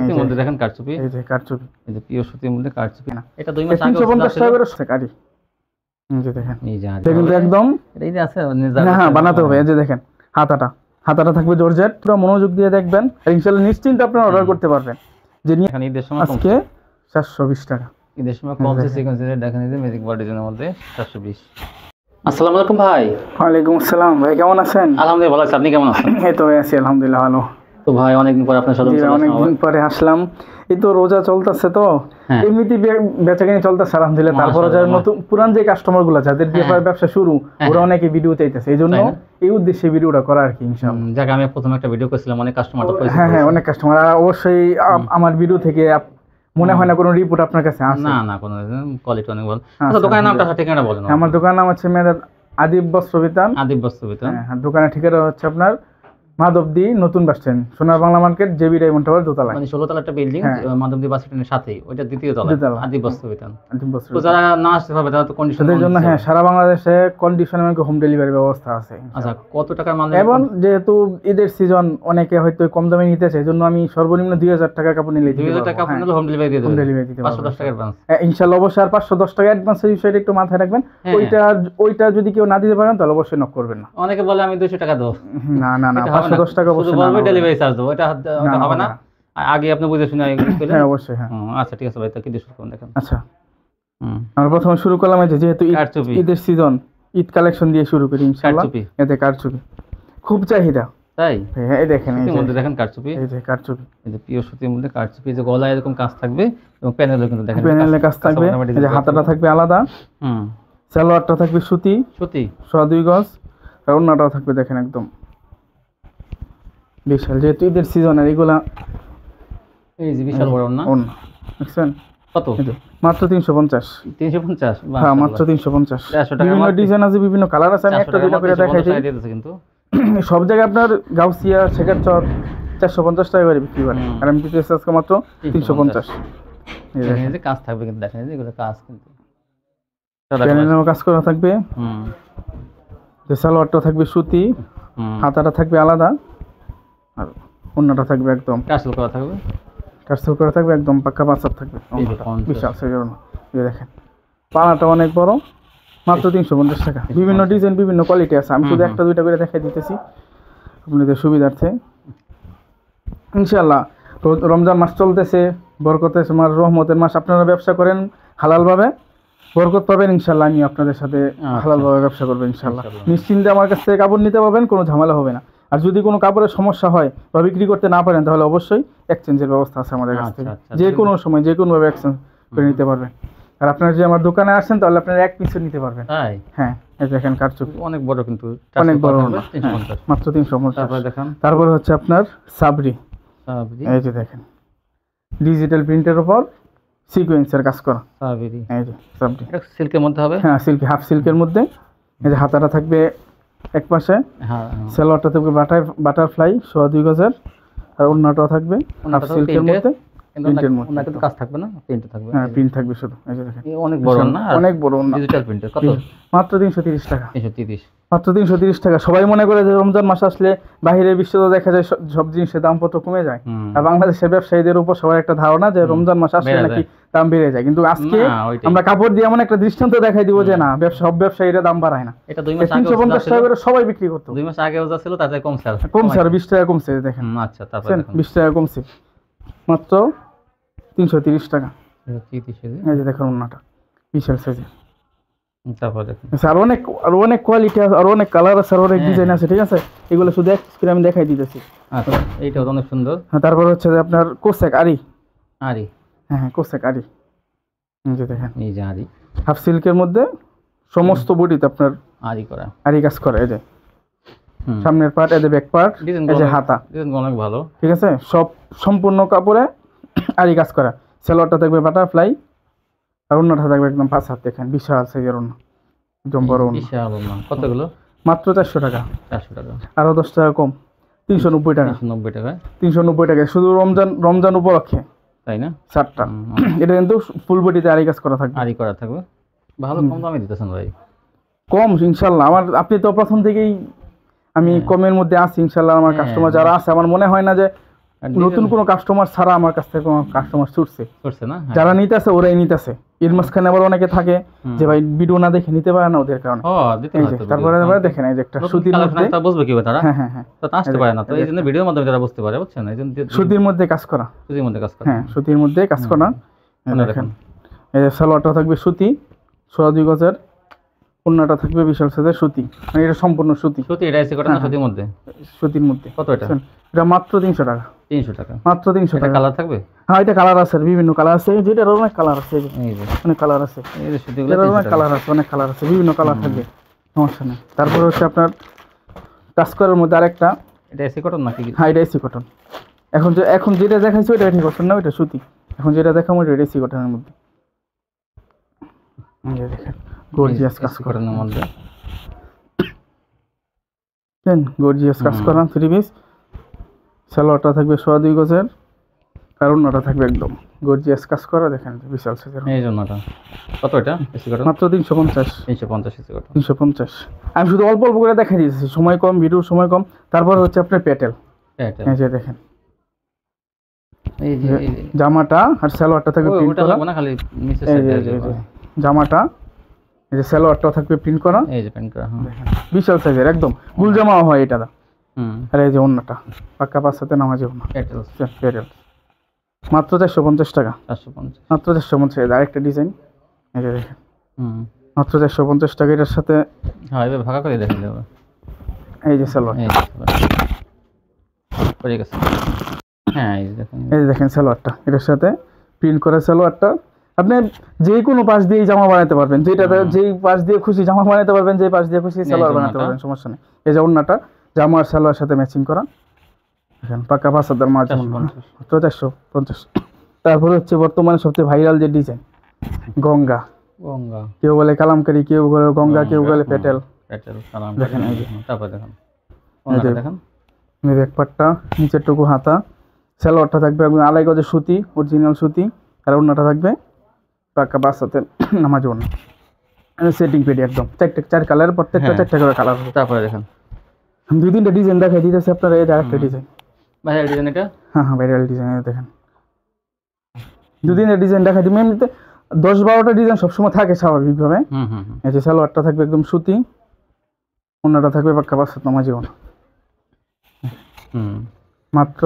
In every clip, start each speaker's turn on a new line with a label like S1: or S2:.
S1: সুতির মধ্যে দেখেন কারচুপি,
S2: এই যে কারচুপি,
S1: এই যে পিওর সুতির মধ্যে কারচুপি না, এটা 2 মাস আগে
S2: 350 টাকা করে আরি। এই যে দেখেন,
S1: এই যে
S2: এটা কিন্তু একদম
S1: এই যে আছে
S2: হ্যাঁ বানাতে হবে। এই যে দেখেন হাতাটা থাকবে জর্জেট, পুরো মনোযোগ দিয়ে দেখবেন আর ইনশাআল্লাহ নিশ্চিন্তে আপনারা অর্ডার করতে পারবেন। যে নিয়ে
S1: এখানে ঈদের সময়
S2: আজকে 420 টাকা,
S1: ঈদের সময় কমছে সিকোয়েন্সে দেখেন, এই যে ম্যাজিক বডি ডিজাইনের মধ্যে 420। আসসালামু আলাইকুম ভাই।
S2: ওয়ালাইকুম আসসালাম ভাই, কেমন আছেন?
S1: আলহামদুলিল্লাহ ভালো আছি, আপনি কেমন আছেন?
S2: এই তো আছি আলহামদুলিল্লাহ ভালো।
S1: তো ভাই অনেকদিন পরে আপনার সাথে
S2: অনেকদিন পরে আসলাম, এই তো রোজা চলতেছে তো এমনিতেই বেচাকেনি চলতেছে আলহামদুলিল্লাহ। তারপরে যারা নতুন পুরান যে কাস্টমার গুলো যাদের দিয়ে ব্যবসা শুরু, ওরা অনেকে ভিডিও চাইতেছে, এই জন্য এই উদ্দেশ্যে ভিডিওটা করা আর কি ইনশাআল্লাহ।
S1: যাক, আমি প্রথম একটা ভিডিও করেছিলাম, অনেক কাস্টমার
S2: হ্যাঁ অনেক কাস্টমার, আর অবশ্যই আমার ভিডিও থেকে মনে হয় না কোনো রিপোর্ট আপনার কাছে আসে?
S1: না কোনো কোয়ালিটি অনেক ভালো। আচ্ছা, দোকানের নামটা ঠিকানা বলেন।
S2: আমার দোকানের নাম হচ্ছে মেহের আদিব বস্ত্র বিতান। হ্যাঁ, দোকানের ঠিকানা হচ্ছে আপনার মাধবদী নতুন বাস স্ট্যান্ড, সোনার Bangla market, JB diamond tower দোতলায়, মানে
S1: 16 তলা একটা বিল্ডিং মাধবদী বাস স্ট্যান্ডের সাথেই, ওইটা দ্বিতীয় তলায় আদিব বস্ত্র বিতান। তো যারা না আসতে পারবে তারা তো কন্ডিশনের
S2: জন্য হ্যাঁ সারা বাংলাদেশে কন্ডিশনে হোম ডেলিভারি ব্যবস্থা আছে।
S1: আচ্ছা, কত টাকার মাল?
S2: এবং যেহেতু ঈদের সিজন অনেকে হয়তো কম দামে নিতে চায়, এজন্য আমি সর্বনিম্ন 2000 টাকা কাপড় নিলে
S1: 2000 টাকা কাপড় নিলে হোম ডেলিভারি দিয়ে দেব। হোম ডেলিভারি দিতে 510 টাকা অ্যাডভান্স
S2: ইনশাআল্লাহ। অবশ্যই আর 510 টাকা অ্যাডভান্সের বিষয়টা একটু মাথায় রাখবেন। ওইটা যদি কেউ না দিতে পারেন তাহলে অবশ্যই নক করবেন না।
S1: অনেকে বলে আমি 200 টাকা দেব।
S2: না 510 টাকা অবশ্যই
S1: বলবে ডেলিভারি চার্জ দেব, এটা হবে না। আগে আপনি বুঝে শুনে
S2: হ্যাঁ অবশ্যই হ্যাঁ।
S1: আচ্ছা ঠিক আছে ভাই, তা কি দিয়ে শুরু করুন দেখেন।
S2: আচ্ছা, আমরা প্রথমে শুরু করলাম এই যে যেহেতু ঈদের সিজন, ঈদ কালেকশন দিয়ে শুরু করি ইনশাআল্লাহ। এতে কারচুপি খুব চাহিদা, তাই হ্যাঁ। এই দেখেন
S1: এর মধ্যে দেখেন কারচুপি,
S2: এই যে কারচুপি,
S1: এই যে পিওর সুতির মধ্যে কারচুপি, যে গলায় এরকম কাজ থাকবে এবং প্যানেলে কিন্তু দেখেন
S2: প্যানেলে কাজ থাকবে। এই যে হাতাটা থাকবে আলাদা, সালোয়ারটা থাকবে সুতি 2.5 গজ, আর ওন্নাটাও থাকবে দেখেন একদম বিশাল, যেহেতু ঈদের সিজন। আর এগুলা
S1: এই যে বিশাল বড় ওন্না দেখছেন কত?
S2: মাত্র 350। হ্যাঁ মাত্র 350। বিভিন্ন ডিজাইন আছে, বিভিন্ন কালার আছে, আমি একটা দুটো করে দেখাই দিই। কিন্তু সব জায়গায় আপনার গাউসিয়া শেখার চর 450 টাকা করে বিক্রি করে, আর আমি দিতেছি আজকে মাত্র 350।
S1: এই যে কাজ থাকবে কিন্তু দেখেন, এগুলো কাজ কিন্তু
S2: প্যানেলেও কাজ করা থাকবে। যে সালোয়ারটা থাকবে সুতি, হাতাটা থাকবে আলাদা, আর ওন্নাটা থাকবে একদম টার্সেল করা থাকবে একদম পাক্কা পাঁচার থাকবে বিশাল সাইজের। দেখেন পানাটা অনেক বড়, মাত্র 350 টাকা। বিভিন্ন ডিজাইন বিভিন্ন কোয়ালিটি আছে, আমি শুধু একটা দুইটা করে দেখাই দিতেছি আপনাদের সুবিধার্থে ইনশাআল্লাহ। রমজান মাস চলতেছে, বরকতের মাস, রহমতের মাস। আপনারা ব্যবসা করেন হালালভাবে, বরকত পাবেন ইনশাআল্লাহ। আমি আপনাদের সাথে হালালভাবে ব্যবসা করবো ইনশাআল্লাহ। নিশ্চিন্তে আমার কাছ থেকে কাপড় নিতে পারবেন, কোনো ঝামেলা হবে না। আর যদি কোনো কাপড়ের সমস্যা হয় বা বিক্রি করতে না পারেন, তাহলে অবশ্যই এক্সচেঞ্জের ব্যবস্থা আছে আমাদের কাছ থেকে। যে কোনো সময় যে কোনোভাবে এক্সচেঞ্জ করে নিতে পারবেন। আর আপনারা যদি আমার দোকানে আসেন তাহলে আপনারা এক পিসও নিতে পারবেন। হ্যাঁ এই দেখেন কারচুপি
S1: অনেক বড়, কিন্তু
S2: অনেক বড়, মাত্র 350। তারপরে হচ্ছে আপনার সাবরি, এই যে দেখেন ডিজিটাল প্রিন্টের উপর সিকোয়েন্সের কাজ করা সাবরি। এই যে সাবরি
S1: সিল্কের মধ্যে হবে,
S2: হ্যাঁ সিল্ক, হাফ সিল্কের মধ্যে। এই যে হাতাটা থাকবে এক পাশে, সালোয়ারটা থাকবে বাটারফ্লাই 2.5 গজের, আর ওন্নাটাও থাকবে হাফ সিল্কের মধ্যে, প্রিন্টের মধ্যে।
S1: ওন্নাতে তো কাজ থাকবে না, প্রিন্ট থাকবে।
S2: হ্যাঁ প্রিন্ট থাকবে শুধু। এই যে দেখেন
S1: অনেক বড় না,
S2: অনেক বড় না,
S1: ডিজিটাল প্রিন্টের। কত?
S2: মাত্র 330 টাকা।
S1: 330,
S2: মাত্র 330 টাকা। সবাই মনে করে যে রমজান মাস আসলে বাহিরের বিশ্বতে দেখা যায় সব জিনিসের দামপত্র কমে যায়, আর বাংলাদেশের ব্যবসায়ীদের উপর সবার একটা ধারণা যে রমজান মাস আসলে নাকি দাম বেড়ে যায়। কিন্তু আজকে আমরা কাপড় দিয়ে এমন একটা দৃষ্টান্ত দেখাই দিব যে না, সব ব্যবসায়ীরা দাম বাড়ায় না।
S1: এটা 2 মাস আগে
S2: 350 টাকা করে সবাই বিক্রি করতো।
S1: 2 মাস আগেও যা ছিল তাতে কমছে,
S2: 20 টাকা কমছে দেখেন।
S1: আচ্ছা, তারপরে
S2: 20 টাকা কমছে, মাত্র 330 টাকা। এই যে দেখুন ওন্নাটা বিশাল সাইজের।
S1: তারপরে দেখুন
S2: আর অনেক কোয়ালিটি আছে, আর অনেক কালার আছে, আর অনেক ডিজাইন আছে, ঠিক আছে? এগুলো শুধু এক করে আমি দেখাই দিতেছি।
S1: আচ্ছা, এইটাও অনেক সুন্দর।
S2: হ্যাঁ, তারপর হচ্ছে যে আপনার কোসেক আরি। হ্যাঁ কোসেক আরি, এই যে দেখেন
S1: এই যে আরি
S2: হাফ সিল্কের মধ্যে সমস্ত বডিতে আপনার আরি কাজ করা। এই যে সামনের পার্ট, এই যে ব্যাক পার্ট, এই যে হাতা,
S1: অনেক ভালো,
S2: ঠিক আছে? সব সম্পূর্ণ কাপড়ে আরি কাজ করা। সালোয়ারটা থাকবে বাটারফ্লাই, আর ওন্নাটা থাকবে একদম 5 হাত। দেখেন বিশাল সাইজের ওন্না, একদম বড় ওন্না।
S1: বিশাল ওন্না। কতগুলো?
S2: মাত্র 400 টাকা।
S1: 400 টাকা,
S2: আরো 10 টাকা কম, 390 টাকা। 390 টাকা শুধু রমজান উপলক্ষে, তাই না? 7টা। এটা কিন্তু ফুল বডিতে আরি কাজ করা থাকবে,
S1: ভালো কম দামে দিতেছেন ভাই।
S2: কম ইনশাআল্লাহ। আপনি তো প্রথম থেকেই আমি কমের মধ্যে আছি ইনশাআল্লাহ। আমার কাস্টমার যারা আছে, আমার মনে হয় না যে নতুন কোনো কাস্টমার ছাড়া আমার কাছ থেকে কোনো কাস্টমার ছুটছে
S1: না,
S2: যারা নিতেছে ওরাই নিতেছে। এর মাঝখানে আবার অনেকে থাকে যে ভাই ভিডিও না দেখে নিতে পারে না, ওদের কারণে। তারপরে দেখেন এই যে একটা সুতির মধ্যে,
S1: তা বুঝবে কিভাবে তারা?
S2: হ্যাঁ
S1: তো আসতে পারে না, তো এই জন্য ভিডিওর মাধ্যমে তারা বুঝতে পারে, বুঝছেন? এই জন্য
S2: সুতির মধ্যে কাজ করা, হ্যাঁ সুতির মধ্যে কাজ করা। দেখেন এই যে সালোয়ারটা থাকবে সুতি 2.5 গজের, ওন্নাটা থাকবে বিশাল সাইজের সুতি, মানে এটা সম্পূর্ণ সুতি।
S1: এটা এসি কটন না সুতির মধ্যে?
S2: সুতির মধ্যে।
S1: কত এটা?
S2: এটা মাত্র 300 টাকা।
S1: 300 টাকা
S2: মাত্র 300 টাকা।
S1: কালার থাকবে?
S2: হ্যাঁ এটা কালার আছে, বিভিন্ন কালার আছে, যেটার অনেক কালার আছে, অনেক কালার আছে, অনেক কালার আছে, অনেক কালার আছে, বিভিন্ন কালার থাকবে, সমস্যা নেই। তারপরে হচ্ছে আপনার টাচ করার মধ্যে আরেকটা,
S1: এটা এসি কটন নাকি?
S2: হ্যাঁ এটা এসি কটন। এখন যেটা দেখাইছি ওইটা এসি কটন না, ওইটা সুতি। এখন যেটা দেখাবো ওইটা এসি কটনের মধ্যে। দেখেন গর্জিয়াস কাজ করার মধ্যে, গর্জিয়াস কাজ করা 3 পিস। সালোয়ারটা থাকবে 2.5 গজের, আর ওন্নাটা থাকবে একদম গর্জিয়াস কাজ করা। দেখেন বিশাল সাইজের
S1: এই জন্যটা। কত এটা এসি কটন?
S2: মাত্র 350
S1: এসি কটন
S2: 350। আমি শুধু অল্প অল্প করে দেখাই দিয়েছি, সময় কম, ভিডিওর সময় কম। তারপর হচ্ছে আপনার প্যাটেল, এই যে দেখেন
S1: এই যে
S2: জামাটা আর সালোয়ারটা থাকবে প্রিন্ট করা,
S1: না খালি নিচে সাইডে
S2: জামাটা, এই যে সালোয়ারটা থাকবে প্রিন্ট করা,
S1: এই যে প্রিন্ট করা,
S2: দেখেন বিশাল সাইজের একদম গুল জামাও হয় এটা দা। আর এই যে ওন্নাটা পাক্কা 5 হাতে নামাজে ওন্না, প্যাটেল মাত্র 450 টাকা।
S1: 450,
S2: মাত্র 450। আরেকটা ডিজাইন, এই যে দেখেন মাত্র 450 টাকা। এটার সাথে
S1: হ্যাঁ এভাবে ভাগা করে দেখে দেব।
S2: এই যে সালোয়ার,
S1: পড়ে গেছে, হ্যাঁ এই যে দেখেন,
S2: এই যে দেখেন সালোয়ারটা, এটার সাথে প্রিন্ট করা সালোয়ারটা। আপনি যে কোনো পাশ দিয়ে জামা বানাতে পারবেন, যেটাতে যেই পাশ দিয়ে খুশি জামা বানাতে পারবেন, যেই পাশ দিয়ে খুশি সালোয়ার বানাতে পারবেন, সমস্যা নেই। এই যে ওন্নাটা জামা আর সালোয়ার সাথে ম্যাচিং করা, দেখেন পাক্কা 5 হাজার মাছ, মাত্র 450। তারপরে হচ্ছে বর্তমানে সবচেয়ে ভাইরাল যে ডিজাইন গঙ্গা, কেউ বলে কালামকারী, কেউ বলে গঙ্গা, কেউ বলে প্যাটেল। দেখেন এই যে,
S1: তারপর দেখেন
S2: ব্যাক পার্টটা, নিচের টুকু হাতা, সালোয়ারটা থাকবে একদম 2.5 গজের সুতি, অরিজিনাল সুতি, আর ওন্নাটা থাকবে পাক্কা 5 হাতের নামাজ ওন্না, সেটিং পেডি একদম 4 কালার, প্রত্যেকটা 4টা করে কালার হবে।
S1: তারপরে দেখেন
S2: 2-3টা ডিজাইন দেখাই দিতেছে আপনারা। এই আরেকটা ডিজাইন,
S1: ভাইরাল ডিজাইন এটা,
S2: হ্যাঁ ভাইরাল ডিজাইন। দেখেন 2-3টা ডিজাইন দেখাই দিই, এমনিতে 10-12টা ডিজাইন সবসময় থাকে স্বাভাবিকভাবে। এই যে সালোয়ারটা থাকবে একদম সুতি, ওন্নাটা থাকবে পাক্কা 5 হাত নামাজি ওন্না, মাত্র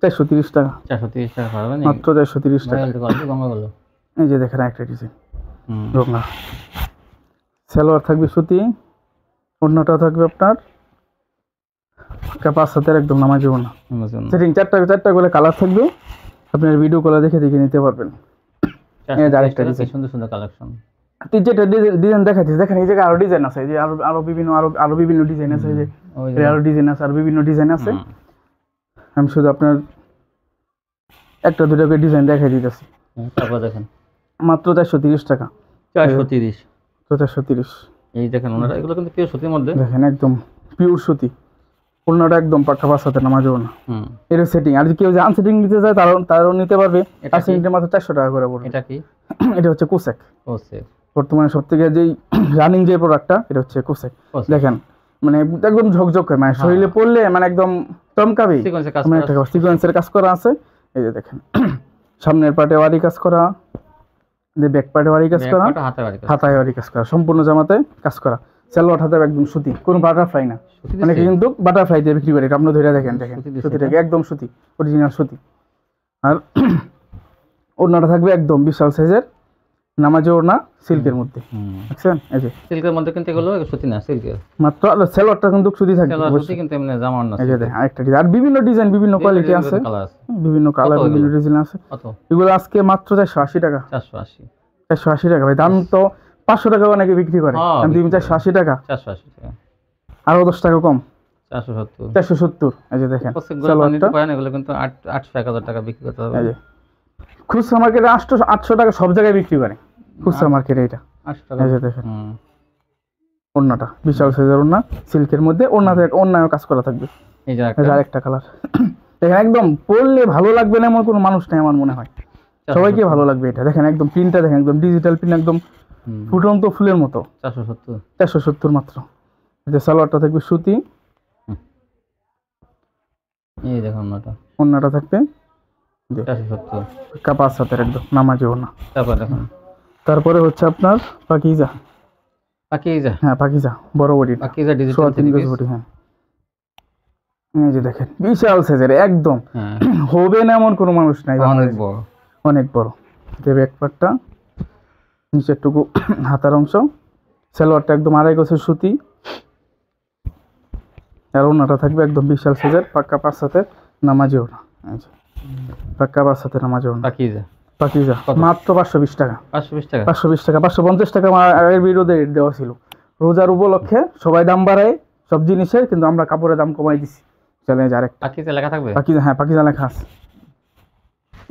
S2: 430 টাকা।
S1: 430 টাকা পাবেন,
S2: মাত্র 430 টাকা। এই যে দেখেন একটা ডিজাইন গঙ্গা, সালোয়ার থাকবে সুতি, ওন্নাটা থাকবে আপনার 5 হাতের একদম নামাজি ওন্না, সেটিং 4টা করে কালার থাকবে, আপনার ভিডিও কলে দেখে নিতে পারবেন। এই যে আরেকটা ডিজাইন,
S1: সুন্দর সুন্দর কালেকশন।
S2: যেটা ডিজাইন দেখাচ্ছিস, দেখেন এই জায়গায় আরো ডিজাইন আছে, এই যে আরো বিভিন্ন ডিজাইন আছে, এই যে আরো ডিজাইন আছে, আর বিভিন্ন ডিজাইন আছে। আমি শুধু আপনার 1-2টা করে ডিজাইন দেখাই দিতেছি।
S1: তারপর দেখেন
S2: মাত্র 430 টাকা।
S1: 430। এই দেখেন ওনারা এগুলো কিন্তু পিওর সুতির মধ্যে,
S2: দেখেন একদম পিওর সুতি, ওন্নাটা একদম পাক্কা 5 হাতের নামাজ ওন্না। এর সেটিং, আর কেউ যে আনসেটিং নিতে চায় তারও নিতে পারবে। আর সেটিংটা মাত্র 400 টাকা করে পড়বে।
S1: এটা কি?
S2: এটা হচ্ছে কোসেক। বর্তমানে সবথেকে যেই রানিং যে প্রোডাক্টটা, এটা হচ্ছে কোসেক। দেখেন মানে একদম ঝকঝক হয়, মানে শরীরে পড়লে মানে একদম চমকাবে, সিকোয়েন্সের কাজ করা আছে। এই যে দেখেন সামনের পার্টে ওয়ারি কাজ করা, যে ব্যাক পার্টে ওয়ারি কাজ করা, হাতায় ওয়ারি কাজ করা, সম্পূর্ণ জামাতে কাজ করা। সালোয়ার হাতে একদম সুতি, কোনো বাটারফ্লাই না, অনেকে কিন্তু বাটারফ্লাই দিয়ে বিক্রি করে, এটা আপনি ধরে দেখেন, সুতিটাকে একদম সুতি, অরিজিনাল সুতি। আর ওড়নাটা থাকবে একদম বিশাল সাইজের নামাজি ওড়না, সিল্কের মধ্যে, দেখছেন? এই যে
S1: সিল্কের মধ্যে কিন্তু এগুলো সুতি না, সিল্কের
S2: মাত্র। সালোয়ারটা কিন্তু সুতি থাকবে,
S1: কিন্তু এমনি জামা না।
S2: এই যে দেখেন আরেকটা ডিজাইন, আর বিভিন্ন ডিজাইন, বিভিন্ন কোয়ালিটি আছে, বিভিন্ন কালার, বিভিন্ন ডিজাইন আছে। এগুলো আজকে মাত্র 480 টাকা। 480 টাকা ভাই, দাম তো 500 টাকা অনেকে বিক্রি করে, আমি দিই 480 টাকা।
S1: 480 টাকা,
S2: আরো 10 টাকা কম,
S1: 470।
S2: 470। এই যে দেখেন
S1: সালোয়ারটা এগুলো কিন্তু 800-1000 টাকা বিক্রি করতে হবে।
S2: এই যে খুচরা মার্কেটে 800 টাকা সব জায়গায় বিক্রি করে, খুচরা মার্কেটে এটা
S1: 800 টাকা।
S2: এই যে দেখেন ওড়নাটা বিশাল সাইজের ওড়না, সিল্কের মধ্যে, ওড়নায় কাজ করা থাকবে। এই যে আরেকটা কালার, দেখেন একদম পরলে ভালো লাগবে না এমন কোনো মানুষ নেই আমার মনে হয়, সবাইকে ভালো লাগবে এটা। দেখেন একদম প্রিন্টটা দেখেন, একদম ডিজিটাল প্রিন্ট, একদম ফুটন্ত ফুলের মতো। 470 মাত্র। এই যে সালোয়ারটা থাকবে সুতি,
S1: এই দেখুন ওটা
S2: ওন্নাটা থাকবে
S1: 470
S2: পাক্কা 5 হাতের একদম নামাজি ওন্না।
S1: তারপর দেখুন
S2: তারপরে হচ্ছে আপনার পাকিজা। হ্যাঁ পাকিজা বড় বডি,
S1: পাকিজা ডিজিটাল
S2: 3 গজ বডি। হ্যাঁ এই যে দেখেন বিশাল সাইজের একদম, হবে না এমন কোনো মানুষ নাই,
S1: অনেক বড়,
S2: অনেক বড়। দেবে এক পাটটা, নিচের টুকু হাতার অংশ, সালোয়ারটা একদম 2.5 গজের সুতি, আর ওনাটা থাকবে একদম বিশাল সাইজের পাক্কা 5 হাতের নামাজি ওনা। এই যে পাক্কা 5 হাতের নামাজি ওনা পাকিজা মাত্র 520 টাকা। 520 টাকা 550 টাকা আমার আগের ভিডিওতে রেট দেওয়া ছিল। রোজার উপলক্ষে সবাই দাম বাড়ায় সব জিনিসের, কিন্তু আমরা কাপড়ের দাম কমাই দিছি। চলে এই যে আরেকটা
S1: পাকিজা লেখা থাকবে,
S2: পাকিজা। হ্যাঁ পাকিজা লেখা আছে,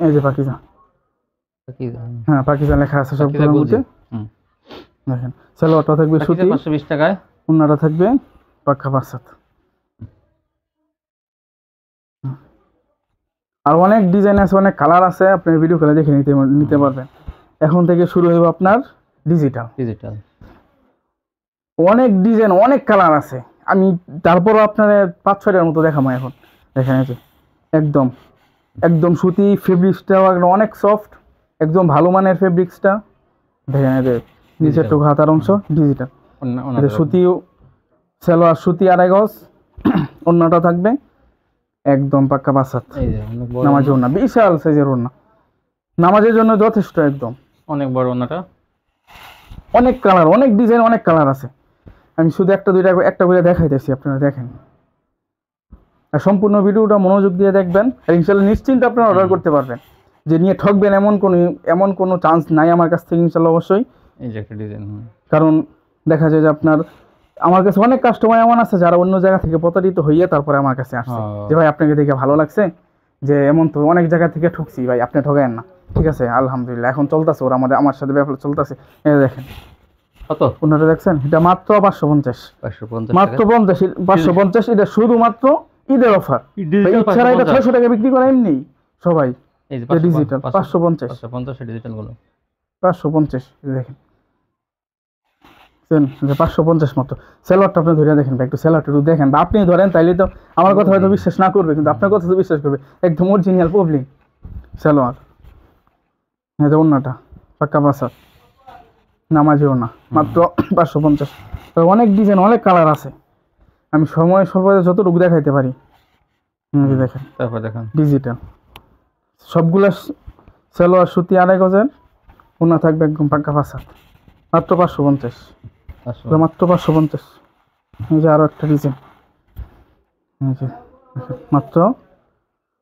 S2: এই যে পাকিজা। হ্যাঁ পাকিজা লেখা আছে সবগুলোর মধ্যে। দেখেন সালোয়ারটা থাকবে সুতি
S1: 520 টাকায়,
S2: ওনাটা থাকবে পাক্কা 5 হাত। আর অনেক ডিজাইন আছে, অনেক কালার আছে, আপনি ভিডিও কলে দেখে নিতে পারবেন। এখন থেকে শুরু হইব আপনার ডিজিটাল। অনেক ডিজাইন অনেক কালার আছে, আমি তারপরও আপনার 5-6টার মতো দেখাবো এখন। দেখেন এই যে একদম একদম সুতি, ফেব্রিক্সটা অনেক সফট, একদম ভালো মানের ফেব্রিক্সটা। দেখেন এই যে নিচের টুকু হাতার অংশ ডিজিটাল, সুতি সালোয়ার সুতি 2.5 গজ, ওন্নাটা থাকবে একদম পাক্কা 5 হাত। নামাজের ওন্না বিশাল সাইজের ওন্না, নামাজের জন্য যথেষ্ট, একদম অনেক বড় ওন্নাটা। অনেক কালার, অনেক ডিজাইন, অনেক কালার আছে। আমি শুধু একটা করে দেখাইতেছি, আপনারা দেখেন। আর সম্পূর্ণ ভিডিওটা মনোযোগ দিয়ে দেখবেন, আর ইনশাআল্লাহ নিশ্চিন্তে আপনারা অর্ডার করতে পারবেন। যে নিয়ে ঠকবেন এমন কোনো চান্স নাই আমার কাছ থেকে ইনশাআল্লাহ। অবশ্যই এই যে একটা ডিজাইন, কারণ দেখা যায় যে আপনার আমার কাছে অনেক কাস্টমার এমন আছে যারা অন্য জায়গা থেকে প্রতারিত হইয়ে তারপরে আমার কাছে আসছে, যে ভাই আপনাকে দেখে ভালো লাগছে, যে এমন তো অনেক জায়গা থেকে ঠকছি ভাই, আপনি ঠকায়েন না। ঠিক আছে আলহামদুলিল্লাহ, এখন চলতেছে, ওরা আমার সাথে ব্যাপার চলতেছে। এই দেখেন কত ওনারা দেখছেন, এটা মাত্র 550 মাত্র 550। এটা শুধুমাত্র ঈদের অফার, এছাড়া এটা 600 টাকা বিক্রি করে এমনি সবাই। এই যে ডিজিটাল 550 ডিজিটাল গুলো 550 দেখেন 550 মাত্র। সেলারটা আপনি ধরে দেখেন, একটু সেলারটা একটু দেখেন, বা আপনি ধরেন, তাইলে তো আমার কথা হয়তো বিশ্বাস না করবে, কিন্তু আপনার কথা তো বিশ্বাস করবে। একদম অরিজিনাল প্রবলেম সেলোয়ার। এই যে ওন্নাটা পাক্কা 5 হাত নামাজি ওন্না, মাত্র 550। অনেক ডিজাইন, অনেক কালার আছে, আমি সময় সর্বদা যতটুকু দেখাইতে পারি। দেখেন তারপর দেখেন ডিজিটাল সবগুলা সেলোয়ার সুতি 2.5 গজের, ওন্না থাকবে একদম পাক্কা 5 হাত, মাত্র 550 মাত্র 550। এই যে আরো একটা ডিজাইন, এই যে মাত্র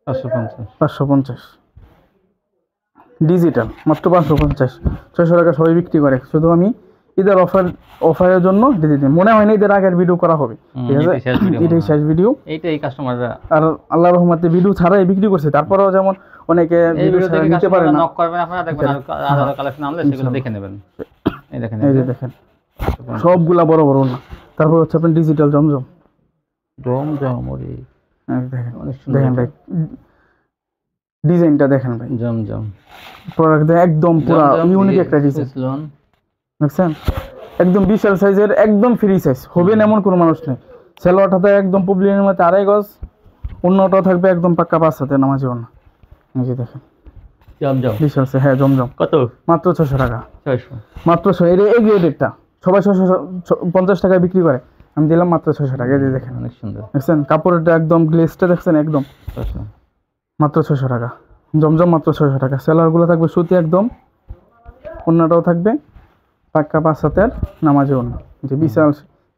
S2: 550 ডিজিটাল, মাত্র 550। 600 টাকা সবাই বিক্রি করে, শুধু আমি ঈদের অফারের জন্য দিয়ে দিই। মনে হয় না ঈদের আগের ভিডিও করা হবে, ঠিক আছে, এটাই শেষ ভিডিও। এইটাই কাস্টমাররা, আর আল্লাহর রহমতে ভিডিও ছাড়াই বিক্রি করছে। তারপরেও যেমন অনেকে ভিডিও ছাড়া নিতে পারে না, নক করবেন আপনারা, দেখবেন আর আলাদা কালেকশন আনলে সেগুলো দেখে নেবেন। এই দেখেন, এই যে দেখেন সবগুলা বড় বড় না। তারপর হচ্ছে আপনার ডিজিটাল জমজম ওরে দেখেন ভাই, ডিজাইনটা দেখেন ভাই, জমজম প্রোডাক্ট একদম পুরো ইউনিক একটা ডিজাইন দেখছেন, একদম বিশাল সাইজের, একদম ফ্রি সাইজ, হবে না এমন কোনো মানুষ নেই। সেলোয়ারটা একদম পবলিনের মধ্যে 2.5 গজ, অন্যটাও থাকবে একদম পাক্কা 5 হাতে নামাজি ওন্না। এই যে দেখেন জমজম বিশাল সাইজ। হ্যাঁ জমজম কত? মাত্র 600 টাকা, 600 মাত্র 600। এই গ্রেডেরটা সবাই 650 টাকায় বিক্রি করে, আমি দিলাম মাত্র 600 টাকা। এই যে দেখেন অনেক সুন্দর, দেখছেন কাপড়েরটা একদম গ্লেজটা দেখছেন, একদম মাত্র 600 টাকা জমজম, মাত্র 600 টাকা। সেলারগুলো থাকবে সুতি একদম, ওন্নাটাও থাকবে পাক্কা 5 হাতের নামাজি ওন্না, যে বিশাল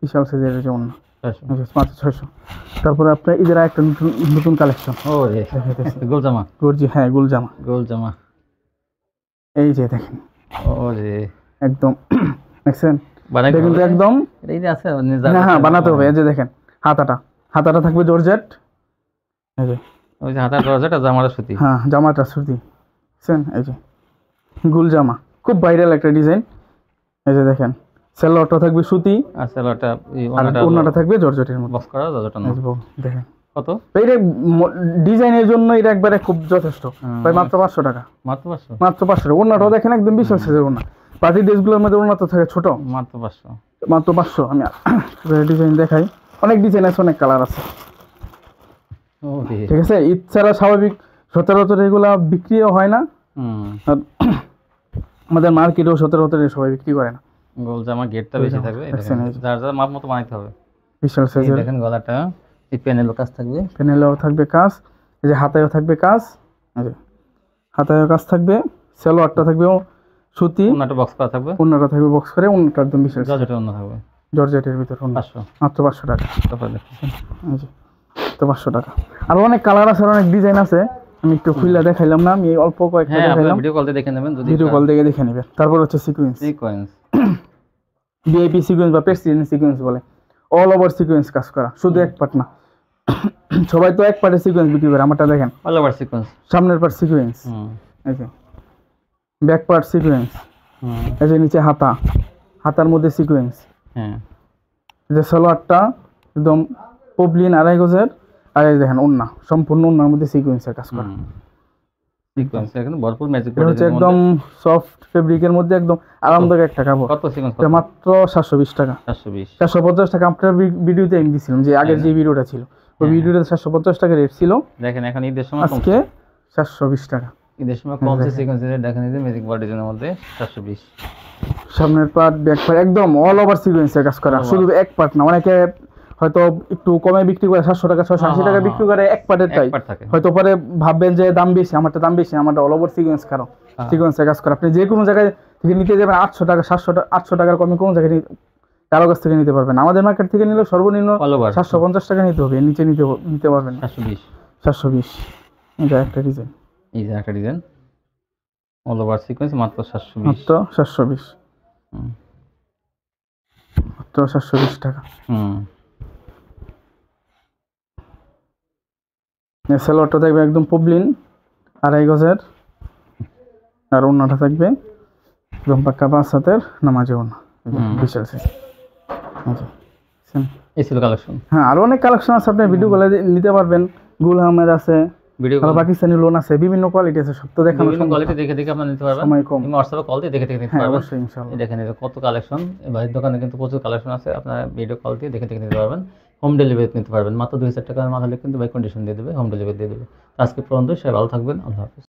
S2: বিশাল সাইজের যে ওন্না, মাত্র 600। তারপরে আপনার ঈদের একটা নতুন কালেকশন, গোলজামা গর্জি, হ্যাঁ গোলজামা এই যে দেখেন, একদম দেখছেন, কিন্তু একদম হ্যাঁ বানাতে হবে। এই যে দেখেন হাতাটা থাকবে জর্জেট, এই যে ওই যে হাতার জর্জেট আর জামাটা সুতি, হ্যাঁ জামাটা সুতি দেখছেন। এই যে গুলজামা খুব ভাইরাল একটা ডিজাইন। এই যে দেখেন সেলোয়ারটা থাকবে সুতি, আর সেলোয়ারটা ওন্নাটা থাকবে জর্জেটের মধ্যে, বক্স করা জর্জেটটা দেখেন কত। এইটা ডিজাইনের জন্য এটা একবারে খুব যথেষ্ট ভাই, মাত্র 500 টাকা, মাত্র 500 টাকা। ওন্নাটাও দেখেন একদম বিশাল সাইজের ওন্না, পার্টি ড্রেসগুলোর মধ্যে ওন্না তো থাকে ছোট, মাত্র 500। আমি ডিজাইন দেখাই, অনেক ডিজাইন আছে, অনেক কালার আছে। ঠিক আছে, ঈদ ছাড়া স্বাভাবিক সচরাচর এগুলা বিক্রিও হয় না। আর আমাদের মার্কেটেও সচরাচর সবাই বিক্রি করে না।
S1: গোল জামা গেটটা বেশি থাকবে, যার যার মাপ মতো বানাইতে হবে।
S2: বিশাল সাইজের
S1: দেখেন গলাটা, এই প্যানেলও কাজ থাকবে,
S2: প্যানেলেও থাকবে কাজ, এই যে হাতায়ও থাকবে কাজ, এই যে হাতায়ও কাজ থাকবে, সালোয়ারটা থাকবে সুতি,
S1: ওন্নাটা বক্স করা থাকবে,
S2: ওন্নাটা থাকবে বক্স করে, ওন্নাটা একদম বিশাল
S1: জর্জেটের ওন্না থাকবে,
S2: জর্জেটের ভিতর ওন্না
S1: 500,
S2: মাত্র 500 টাকা।
S1: তারপর দেখেন
S2: এই যে তো 500 টাকা। আর অনেক কালার আছে, অনেক ডিজাইন আছে, আমি একটু খুলে দেখাইলাম না, আমি অল্প কয়েকটা দেখাইলাম,
S1: ভিডিও কল দিয়ে দেখে নেবেন, যদি
S2: ভিডিও কল দিয়ে দেখে নেবেন। তারপর হচ্ছে সিকোয়েন্স, ভিআইপি সিকোয়েন্স বা প্রেসিডেন্ট সিকোয়েন্স বলে, অল ওভার সিকোয়েন্স কাজ করা, শুধু এক পার্ট না। সবাই তো এক পার্টে সিকোয়েন্স বিক্রি করে, আমারটা দেখেন
S1: অল ওভার সিকোয়েন্স,
S2: সামনের পার্ট সিকোয়েন্স, এই যে ব্যাক পার্ট সিকোয়েন্স, এই যে নিচে হাতা, হাতার মধ্যে সিকোয়েন্স, যে সালোয়ারটা একদম পবলিন 2.5 গজের, আর এই দেখেন ওন্না, সম্পূর্ণ ওন্নার মধ্যে সিকোয়েন্সের কাজ করা,
S1: সিকোয়েন্স এখানে ভরপুর ম্যাজিক
S2: এটা হচ্ছে একদম সফট ফেব্রিকের মধ্যে একদম আরামদায়ক একটা কাপড়।
S1: কত সিকোয়েন্স?
S2: মাত্র 720 টাকা, 750 টাকা। আপনার ভিডিওতে আমি দিছিলাম, যে আগের যে ভিডিওটা ছিল, ওই ভিডিওতে 750 টাকা রেট ছিল।
S1: দেখেন এখন ঈদের সময়
S2: আজকে 720 টাকা,
S1: ঈদের সময় কমছে সিকোয়েন্স রেট। দেখেন এই যে ম্যাজিক বডি ডিজাইনের মধ্যে 720,
S2: সামনের পার্ট ব্যাক পার্ট একদম অল ওভার সিকোয়েন্সের কাজ করা, শুধু এক পার্ট না। অনেকে হয়তো একটু কমে বিক্রি করে, 700 টাকা 680 টাকা বিক্রি করে এক পার্টেরটাই, হয়তো পরে ভাববেন যে দাম বেশি, আমারটা দাম বেশি, আমারটা অল ওভার সিকোয়েন্স কারণ সিকোয়েন্সের কাজ করা। আপনি যে কোনো জায়গায় থেকে নিতে যাবেন 800 টাকা 800 টাকার কমে কোনো জায়গায় কারো কাছ থেকে নিতে পারবেন। আমাদের মার্কেট থেকে নিলে সর্বনিম্ন 750 টাকা নিতে হবে, নিচে নিতে পারবেন 720। এটা একটা ডিজাইন,
S1: এই যে একটা ডিজাইন অল ওভার সিকোয়েন্স, মাত্র 720,
S2: মাত্র 720, মাত্র 720 টাকা। সালোয়ারটা থাকবে একদম পবলিন 2.5 গজের, আর ওন্নাটা থাকবে একদম পাক্কা 5 হাতের নামাজি ওন্না, বিশাল সাইজ।
S1: এই ছিল কালেকশন।
S2: হ্যাঁ, আরো অনেক কালেকশন আছে, আপনি ভিডিও কলে নিতে পারবেন। গুল আহমেদ আছে, ভিডিও কল, পাকিস্তানি লোন আছে, বিভিন্ন কোয়ালিটি আছে, সব তো দেখানো,
S1: বিভিন্ন কোয়ালিটি দেখে আপনি নিতে পারবেন, সময় কম, হোয়াটসঅ্যাপে কল দিয়ে দেখে নিতে পারবেন।
S2: অবশ্যই ইনশাআল্লাহ।
S1: দেখেন এটা কত কালেকশন, এই ভাইয়ের দোকানে কিন্তু প্রচুর কালেকশন আছে, আপনারা ভিডিও কল দিয়ে দেখে নিতে পারবেন। হোম ডেলিভারি নিতে পারবেন, মাত্র 2000 টাকার মাথালে কিন্তু ভাই কন্ডিশন দিয়ে দেবে, হোম ডেলিভারি দিয়ে দেবে। আজকে পর্যন্ত সবাই ভালো থাকবেন, আল্লাহ হাফেজ।